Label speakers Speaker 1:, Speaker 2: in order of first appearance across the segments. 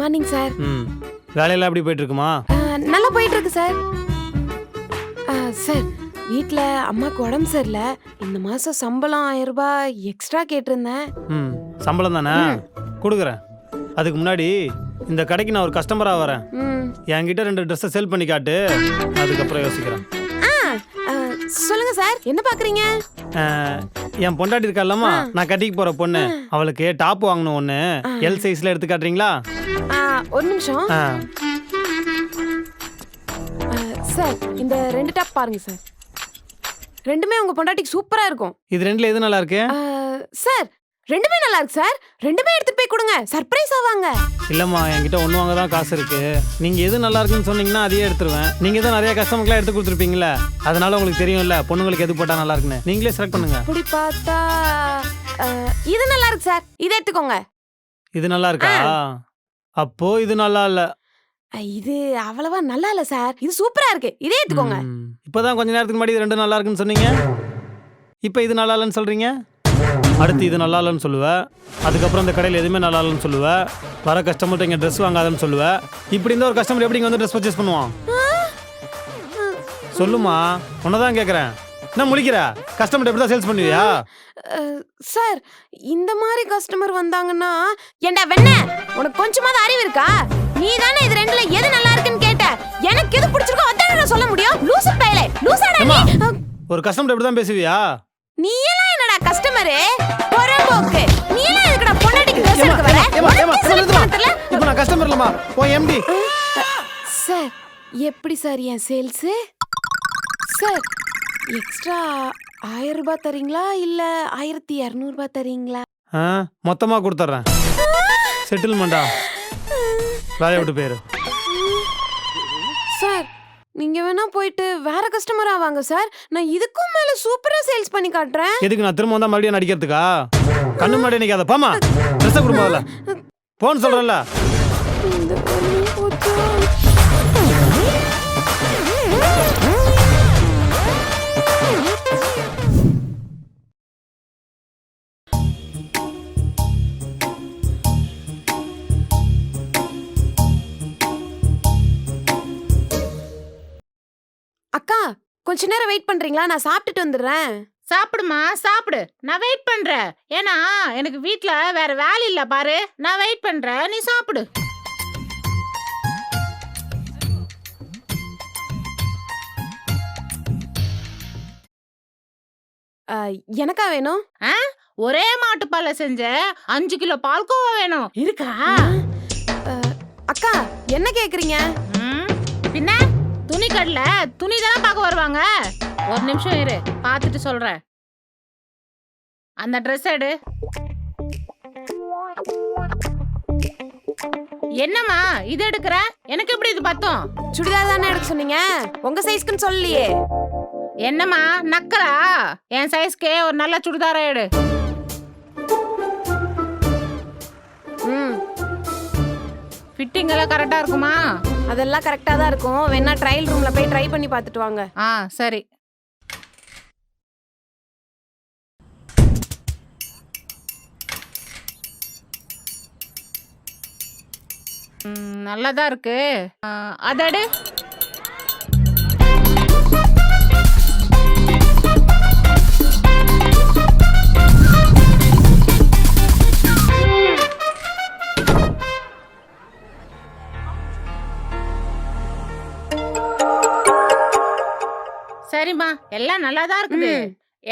Speaker 1: Morning sir.
Speaker 2: வேலையெல்லாம் எப்படி போயிட்டு இருக்குமா?
Speaker 1: நல்லா போயிட்டு இருக்கு சார். சார் வீட்ல அம்மாக்கு உடம்பு சரியில்லை. இந்த மாசம் சம்பளம் 1000 ரூபாய் எக்ஸ்ட்ரா கேட்டிருந்தேன்.
Speaker 2: சம்பளம் தானே கொடுக்குறேன். அதுக்கு முன்னாடி இந்த கடைக்கு நான் ஒரு கஸ்டமராக வரேன். என்கிட்ட 2 ட்ரெஸ்ஸை சேல் பண்ணி காட்டு, அதுக்கப்புறம் யோசிக்கிறேன்.
Speaker 1: சொல்லுங்க சார், என்ன பாக்குறீங்க?
Speaker 2: என் பொண்டாட்டி இருக்கா இல்லம்மா, நான் கட்டிக்கு போற பொண்ணு, அவளுக்கு டாப் வாங்கணும் ஒன்று. எல் சைஸ்ல எடுத்து காட்டுறீங்களா?
Speaker 1: ஒரு நிமிஷம் சார். இந்த 2 டாப் பாருங்க சார். ரெண்டுமே உங்க பொண்டாட்டிக்கு சூப்பரா இருக்கும்.
Speaker 2: இது ரெண்டுல எது நல்லா இருக்கு?
Speaker 1: சார் ரெண்டுமே நல்லா இருக்கு சார். ரெண்டுமே எடுத்துட்டு போய் கொடுங்க, சர்ப்ரைஸ் ஆவாங்க.
Speaker 2: இல்லம்மா, என்கிட்ட ஒன்று வாங்க தான் காசு இருக்கு. நீங்க எது நல்லா இருக்குன்னு சொன்னீங்கன்னா அதையே எடுத்துருவேன். நீங்க தான் நிறைய கஸ்டமர்லாம் எடுத்து கொடுத்துருப்பீங்களா, அதனால உங்களுக்கு தெரியும்ல பொண்ணுங்களுக்கு எது போட்டா நல்லா இருக்குன்னு. நீங்களே செலக்ட் பண்ணுங்க.
Speaker 1: அப்படி பார்த்தா இது நல்லா இருக்கு சார், இதை எடுத்துக்கோங்க.
Speaker 2: இது நல்லா இருக்கா? அப்போ இது நல்லா இல்ல.
Speaker 1: இது அவ்வளவா நல்லா இல்ல சார், இது சூப்பரா இருக்கு, இதே எடுத்துக்கோங்க.
Speaker 2: இப்பதான் கொஞ்ச நேரத்துக்கு முன்னாடி இது 2 நல்லா இருக்குன்னு சொன்னீங்க, இப்போ இது நல்லா இல்லைன்னு சொல்றீங்க. அடுத்து இது நல்லா இல்லைன்னு சொல்லுவேன், அதுக்கப்புறம் இந்த கடையில் எதுவுமே நல்லா இல்லைன்னு சொல்லுவேன், வர கஸ்டமர்கிட்ட இங்கே ட்ரெஸ் வாங்காதன்னு சொல்லுவேன். இப்படி இருந்தால் ஒரு கஸ்டமர் எப்படி இங்கே வந்து ட்ரெஸ் பர்ச்சேஸ் பண்ணுவான்? சொல்லுமா, உன்னதான் கேட்குறேன். என்ன முடிக்கிற? கஸ்டமர் எப்படி தான் சேல்ஸ் பண்ணுவியா?
Speaker 1: சார் இந்த மாதிரி கஸ்டமர் வந்தாங்கன்னா, ஏண்டா வெண்ண உனக்கு கொஞ்சமாவது அறிவு இருக்கா? நீ தானே இது ரெண்டுல எது நல்லா இருக்குன்னு கேட்ட. எனக்கு எது பிடிச்சிருக்கோ அதான் நான் சொல்ல முடியும். லூசு பயலே, லூசாடா நீ.
Speaker 2: ஒரு கஸ்டமர் எப்படி தான் பேசுவியா?
Speaker 1: நீ எல்லாம் என்னடா கஸ்டமர்? பொறம்போக்கு. நீ எல்லாம் எதுக்குடா பொண்டாட்டிக்கு ட்ரெஸ் எடுக்க வர?
Speaker 2: இப்போ நான் கஸ்டமர் இல்லம்மா, ஓ எம்டி.
Speaker 1: சார் எப்படி சார் என் சேல்ஸ்? சார் எக்ஸ்ட்ரா 1000 ரூபாய் தரீங்களா இல்ல 1200 ரூபாய் தரீங்களா?
Speaker 2: மொத்தமா கொடுத்துறேன். செட்டில்மெண்டா, வேலையை விட்டு போயிரு.
Speaker 1: சார் நீங்க வேணா போயிட்டு வேற கஸ்டமரா வாங்க சார். நான் இதுக்கும் மேல சூப்பரா சேல்ஸ் பண்ணி காட்டுறேன்.
Speaker 2: எதுக்கு நான் திரும்ப வந்தா மறுபடியும் நடிக்கிறதுக்கா? கண்ணு முன்னாடி நிக்காத, போமா. ட்ரெஸ் கொடுப்பாதல போன்னு சொல்றேன்ல.
Speaker 1: அக்கா கொஞ்ச நேரம் வெயிட் பண்றீங்களா? நான் சாப்பிட்டுட்டு வந்துடுறேன்.
Speaker 3: சாப்பிடுமா, சாப்பிடு, நான் வெயிட் பண்றேன். ஏன்னா எனக்கு வீட்ல வேற வேலை இல்ல பாரு, நான் வெயிட் பண்றேன், நீ சாப்பிடு.
Speaker 1: எனக்கா வேணும்?
Speaker 3: ஒரே மாட்டுப்பால செஞ்ச 5 கிலோ பால்கோவா வேணும், இருக்கா?
Speaker 1: அக்கா என்ன கேக்குறீங்க?
Speaker 3: பின்ன துணி கடல துணி தானே பார்க்க வருவாங்க. ஒரு நிமிஷம் இரு, பார்த்துட்டு சொல்றேன். அந்த ட்ரெஸ் எடு. என்னம்மா இது எடுக்கிற? எனக்கு எப்படி இது பத்தும்?
Speaker 1: சுடிதார் தானே எடுக்க சொன்னீங்க, உங்க சைஸ்க்குன்னு சொல்லலையே.
Speaker 3: என்னம்மா நக்கலா? என் சைஸ்க்கே ஒரு நல்ல சுடிதாரா எடு. ஃபிட்டிங் எல்லாம் கரெக்டா இருக்குமா?
Speaker 1: அதெல்லாம் கரெக்டா தான் இருக்கும். வேணா ட்ரையல் ரூம்ல போய் ட்ரை பண்ணி பார்த்துட்டு வாங்க.
Speaker 3: சரி. நல்லாதான் இருக்கு. அதடு. சரிம்மா, எல்லாம் நல்லாதான் இருக்குது.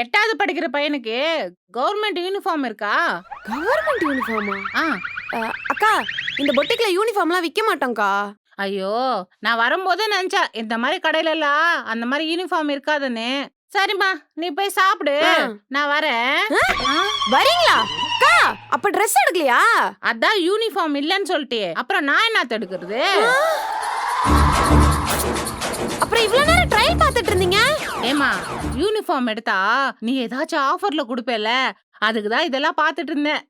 Speaker 3: 8வது படிக்கிற பையனுக்கு கவர்மெண்ட் யூனிஃபார்ம் இருக்கா?
Speaker 1: கவர்மெண்ட் யூனிஃபார்மா? அக்கா இந்த பொட்டிக்ல யூனிஃபார்ம்லாம் விற்க மாட்டோம்க்கா.
Speaker 3: ஐயோ, நான் வரும்போதே நினைச்சா இந்த மாதிரி கடையில எல்லாம் அந்த மாதிரி யூனிஃபார்ம் இருக்காதுன்னு. சரிம்மா, நீ போய் சாப்பிடு, நான் வரேன்.
Speaker 1: வரீங்களா அக்கா? அப்ப ட்ரெஸ் எடுக்கலையா?
Speaker 3: அதான் யூனிஃபார்ம் இல்லன்னு சொல்லிட்டே, அப்புறம் நான் என்ன எடுக்கிறது?
Speaker 1: அப்புறம் இவ்வளவு நேரம் ட்ரையல் பார்த்துட்டு இருந்தீங்க?
Speaker 3: ஏமா, யூனிஃபார்ம் எடுத்தா நீ ஏதாச்சும் ஆஃபர்ல கொடுப்பேல, அதுக்கு தான் இதெல்லாம் பார்த்துட்டு இருந்தேன்.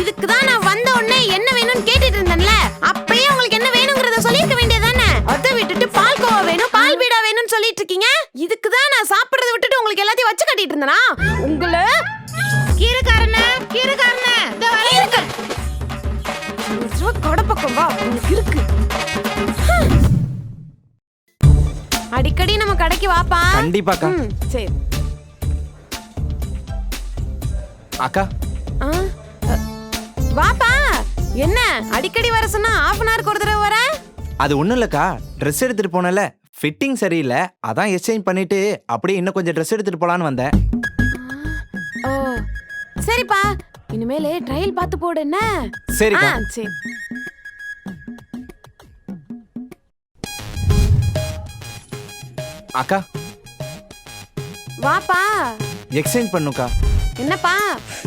Speaker 1: இதுக்கு தான் நான் வந்த உடனே என்ன வேணும்னு கேட்டுட்டு இருந்தேன்ல, அப்பயே உங்களுக்கு என்ன வேணும்ங்கறத சொல்லிருக்க வேண்டியதானே. அதை விட்டுட்டு பால்கோவா வேணும், பால் பீடா வேணும்னு சொல்லிட்டு இருக்கீங்க. இதுக்கு தான் நான் சாப்பிடுறத விட்டுட்டு உங்களுக்கு எல்லாத்தையும் வச்சு கட்டிட்டு இருந்தேனா? உங்களை
Speaker 3: கீரைக்காரனே, கீரைக்காரனே, இந்த வரேன்.
Speaker 1: கடை பக்கம் வா, உனக்கு இருக்கு. அடிக்கடி நம்ம கடைக்கு வாப்பா.
Speaker 4: கண்டிப்பாக்கா.
Speaker 1: சரி.
Speaker 4: அக்கா
Speaker 1: ஆ, வாப்பா. என்ன அடிக்கடி வர சொன்னா half an hour ஒரு தடவை வர?
Speaker 4: அது ஒண்ணும் இல்லக்கா, ட்ரெஸ் எடுத்துட்டு போனல ஃபிட்டிங் சரியில்லை, அதான் எக்ஸ்சேஞ்ச் பண்ணிட்டு அப்படியே இன்னும் கொஞ்சம் ட்ரெஸ் எடுத்துட்டு போலான்னு வந்தேன்.
Speaker 1: ஓ சரிப்பா, இனிமேலே ட்ரையல் பார்த்து போடு என்ன?
Speaker 4: சரிக்கா.
Speaker 1: சரி.
Speaker 4: அக்கா
Speaker 1: வாப்பா.
Speaker 4: எக்ஸ்சேஞ்ச் பண்ணுக்கா.
Speaker 1: என்னப்பா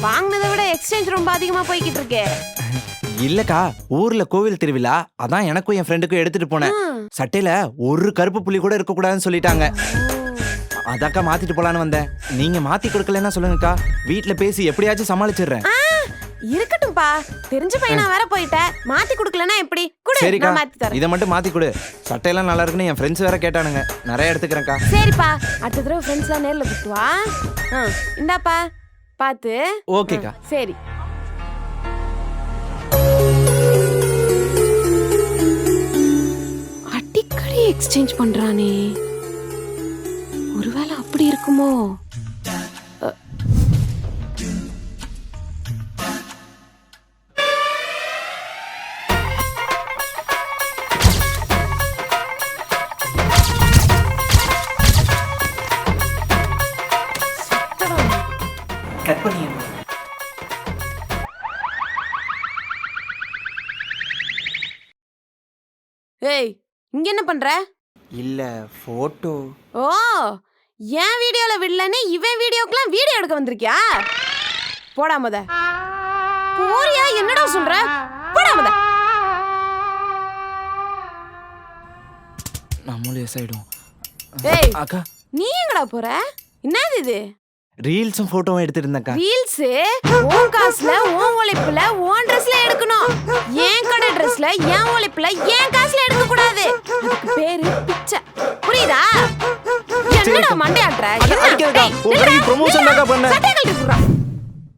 Speaker 1: வாங்கினதை விட எக்ஸ்சேஞ்ச் ரொம்ப அதிகமா போய்கிட்டு இருக்கே.
Speaker 4: இல்லக்கா, ஊர்ல கோவில் திருவிழா, அதான் எனக்கும் என் ஃப்ரெண்டுக்கும் எடுத்துட்டு போனேன். சட்டையில ஒரு கருப்பு புள்ளி கூட இருக்க கூடாதுன்னு சொல்லிட்டாங்க. அதாக்கா மாத்திட்டு போலான்னு வந்தேன். நீங்க மாத்தி கொடுக்கலன்னா சொல்லுங்கக்கா, வீட்ல பேசி எப்படியாச்சும் சமாளிச்சிடுறேன்.
Speaker 1: இருக்கட்டும்பா, தெரிஞ்ச பையனா வேற போயிட்ட, மாத்தி குடுக்கலனா எப்படி? குடு,
Speaker 4: சரிக்கா,
Speaker 1: நான் மாத்தி தரேன்.
Speaker 4: இத மட்டும் மாத்தி கொடு. சட்டையெல்லாம் நல்லா இருக்குன்னு என் ஃப்ரெண்ட்ஸ் வேற கேட்டானுங்க, நிறைய எடுத்துக்கிறேன்க்கா.
Speaker 1: சரிப்பா, அடுத்த தடவை ஃப்ரெண்ட்ஸ்லாம் நேர்ல கூட்டு வா. இந்தாப்பா பாத்து.
Speaker 4: ஓகேக்கா.
Speaker 1: சரி. அடிக்கடி எக்ஸ்சேஞ்ச் பண்றானே, ஒருவேளை அப்படி இருக்குமோ?
Speaker 4: கட் பண்ணிடுங்க.
Speaker 1: ஏய், இங்க என்ன பண்ற?
Speaker 4: இல்ல போட்டோ.
Speaker 1: ஓ, என் வீடியோல விடலன்னு இவன் வீடியோக்குலாம் வீடியோ எடுக்க வந்திருக்கியா? போடா முத. போறியா? என்னடா சொல்ற? போடா முத.
Speaker 4: நம்மளும் எஸ் ஆயிடும்.
Speaker 1: ஏய்
Speaker 4: அக்கா,
Speaker 1: நீ எங்கடா போற? என்னது இது?
Speaker 4: ரீல்ஸும் போட்டோவும் எடுத்துட்டு இருந்தேன்க்கா.
Speaker 1: ரீல்ஸ் உன் காசுல உன் உழைப்புல உன் ட்ரெஸ்ல எடுக்கணும். என் கடை ட்ரெஸ்ல என் உழைப்புல என் காசுல எடுக்க கூடாது. அதுக்கு பேரு பிச்சை. புரியுதா? என்னடா மண்டையாட்ற?
Speaker 4: ப்ரமோஷன் தான்க்கா பண்ணேன்.
Speaker 1: சட்டை கழட்டி குடுறா.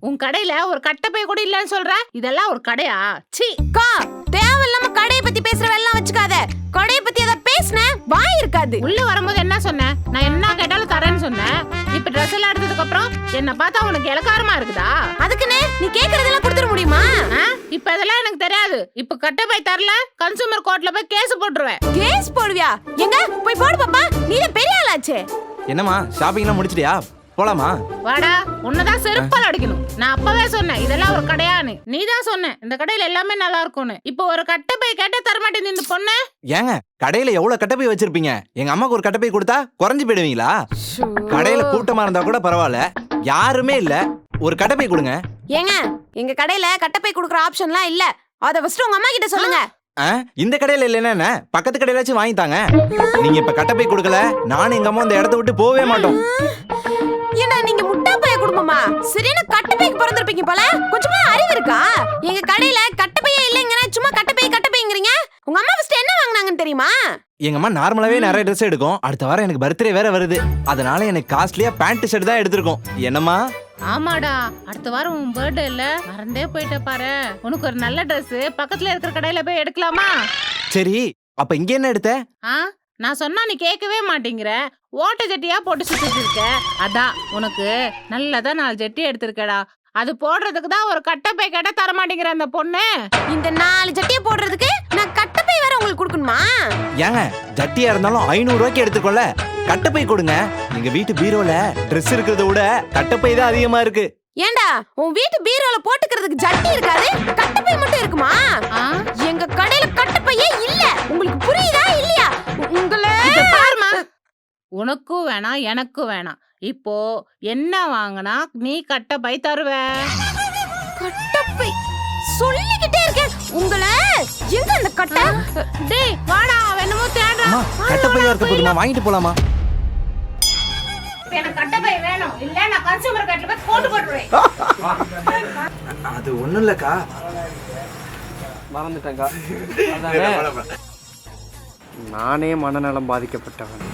Speaker 3: உன் கடையில ஒரு கட்டப்பை கூட இல்லன்னு சொல்ற, இதெல்லாம் ஒரு கடையா? சீ.
Speaker 1: அக்கா, தேவையில்லாம கடையை பத்தி பேசுற வேலை வச்சுக்காத. கடையை பத்தி ஏதாவது பேசுன வாய் இருக்காது.
Speaker 3: உள்ள வரும்போது என்ன சொன்ன? நான் என்ன கேட்டாலும் தரேன்னு சொன்னேன். இப்ப ட்ரெஸ் எல்லாம் எடுத்ததுக்கு அப்புறம் என்ன பார்த்தா உனக்கு இலக்காரமா இருக்குதா?
Speaker 1: அதுக்குன்னு நீ கேக்குறதெல்லாம் கொடுத்துட முடியுமா?
Speaker 3: இப்ப இதெல்லாம் எனக்கு தெரியாது. இப்ப கட்டப்பை தரல, கன்சூமர் கோர்ட்ல போய் கேஸ் போட்டுருவேன்.
Speaker 1: கேஸ் போடுவியா? எங்க போய் போடு பாப்பா, நீ தான் பெரிய ஆளாச்சே.
Speaker 4: என்னம்மா, ஷாப்பிங்லாம் முடிச்சிட்டியா? போலாமா?
Speaker 3: வாடா, உன்னதான் செருப்பால் அடிக்கணும். நான் அப்பவே சொன்னேன் இதெல்லாம் ஒரு கடையான்னு. நீ தான் சொன்ன இந்த கடையில எல்லாமே நல்லா இருக்கும்னு. இப்போ ஒரு கட்டப்பை கேட்ட தரமாட்டேன் இந்த பொண்ணு.
Speaker 4: ஏங்க, கடையில எவ்வளவு கட்டப்பை வச்சிருப்பீங்க? எங்க அம்மாக்கு ஒரு கட்டப்பை கொடுத்தா குறைஞ்சு போயிடுவீங்களா? கடையில கூட்டமா இருந்தா கூட பரவாயில்ல, யாருமே இல்ல, ஒரு கட்டப்பை கொடுங்க.
Speaker 1: ஏங்க, எங்க கடையில கட்டப்பை குடுக்குற ஆப்ஷன்லாம் இல்ல. அத ஃபர்ஸ்ட் உங்க அம்மா கிட்ட சொல்லுங்க.
Speaker 4: இந்த கடையில இல்லைன்னா என்ன, பக்கத்து கடையிலாச்சும் வாங்கித்தாங்க. நீங்க இப்ப கட்டப்பை கொடுக்கல, நானும் எங்க அம்மா இந்த இடத்த விட்டு போவே மாட்டோம்.
Speaker 1: ஏண்டா நீங்க முட்டா பைய குடும்பமா? சரியான கட்டப்பைக்கு பிறந்திருப்பீங்க போல. கொஞ்சமா அறிவு இருக்கா? எங்க கடையில கட்டப்பையே இல்லைங்கனா சும்மா கட்டப்பைங்கறீங்க. உங்க அம்மா ஃபர்ஸ்ட் என்ன வாங்குனாங்கன்னு தெரியுமா?
Speaker 4: எங்க அம்மா நார்மலாவே நிறைய ட்ரெஸ் எடுக்கும். அடுத்த வாரம் எனக்கு பர்த்டே வேற வருது, அதனால எனக்கு காஸ்ட்லியா பேண்ட் ஷர்ட் தான் எடுத்திருக்கோம். என்னம்மா?
Speaker 3: ஆமாடா, அடுத்த வாரம் உன் பர்த்டே இல்ல, மறந்தே போயிட்ட பாரு. உனக்கு ஒரு நல்ல Dress பக்கத்துல இருக்கிற கடையில போய் எடுக்கலாமா?
Speaker 4: சரி, அப்ப இங்க என்ன எடுத்த?
Speaker 3: நான் சொன்னா நீ கேட்கவே மாட்டேங்கிற. ஓட்ட ஜட்டியா போட்டு சுத்திட்டு இருக்க. அதான் உனக்கு நல்லதா 4 ஜட்டி எடுத்திருக்கடா. அது போடுறதுக்கு தான் ஒரு கட்டப்பை கேட்ட தர மாட்டேங்கிற அந்த பொண்ணு.
Speaker 1: இந்த 4 ஜட்டியை போடுறதுக்கு நான் கட்டப்பை வேற உங்களுக்கு கொடுக்கணுமா?
Speaker 4: ஏங்க, ஜட்டியா இருந்தாலும் 500 ரூபாய்க்கு எடுத்துக்கோல, கட்டப்பை கொடுங்க. எங்க வீட்டு பீரோல Dress இருக்கிறத விட கட்டப்பை தான் அதிகமா இருக்கு.
Speaker 1: ஏண்டா உன் வீட்டு பீரோல போட்டுக்கிறதுக்கு ஜட்டி இருக்காது, கட்டப்பை மட்டும் இருக்குமா? எங்க கடையில கட்டப்பையே இல்ல. உங்களுக்கு புரியுதா இல்லையா? உங்களை
Speaker 3: பாருமா, உனக்கும் வேணாம் எனக்கும் வேணாம். இப்போ என்ன வாங்கினா நீ கட்டப்பை தருவ?
Speaker 1: கட்டப்பை சொல்லிக்கிட்டே இருக்கேன். உங்களை எங்க அந்த கட்டை?
Speaker 3: டேய் வாடா, என்னமோ தேடுறா.
Speaker 4: கட்டப்பையா இருக்க போதுமா, வாங்கிட்டு போலாமா?
Speaker 3: எனக்கு கட்டப்பை வேணும், இல்ல நான் கன்சூமர் கோர்ட்ல போய் போட்டு போட்டுறேன்.
Speaker 4: அது ஒண்ணும் இல்லக்கா,
Speaker 5: மறந்துட்டேன்க்கா. நானே மனநலம் பாதிக்கப்பட்டவன்.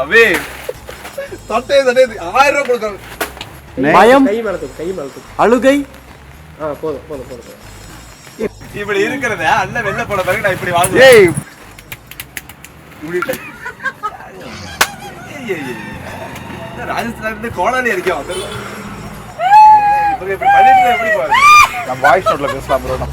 Speaker 6: அபி, 1000 ரூபாய் கொடுக்கணும்.
Speaker 5: பயம்,
Speaker 6: கை மேல தூக்கு, கை மேல தூக்கு.
Speaker 5: அழுகை,
Speaker 6: போதும் போதும் போதும்.
Speaker 4: இப்படி இருக்கிறத அண்ணன் வெளில போன பிறகு நான் இப்படி வாழ்ந்து
Speaker 5: ஏய்
Speaker 4: ராஜஸ்தான்ல இருந்து கோடாலி அடிக்கும் இப்படி பண்ணிட்டு எப்படி பாரு
Speaker 7: நம்ம வாய்ஸ் நோட்ல பேசலாம் ப்ரோ.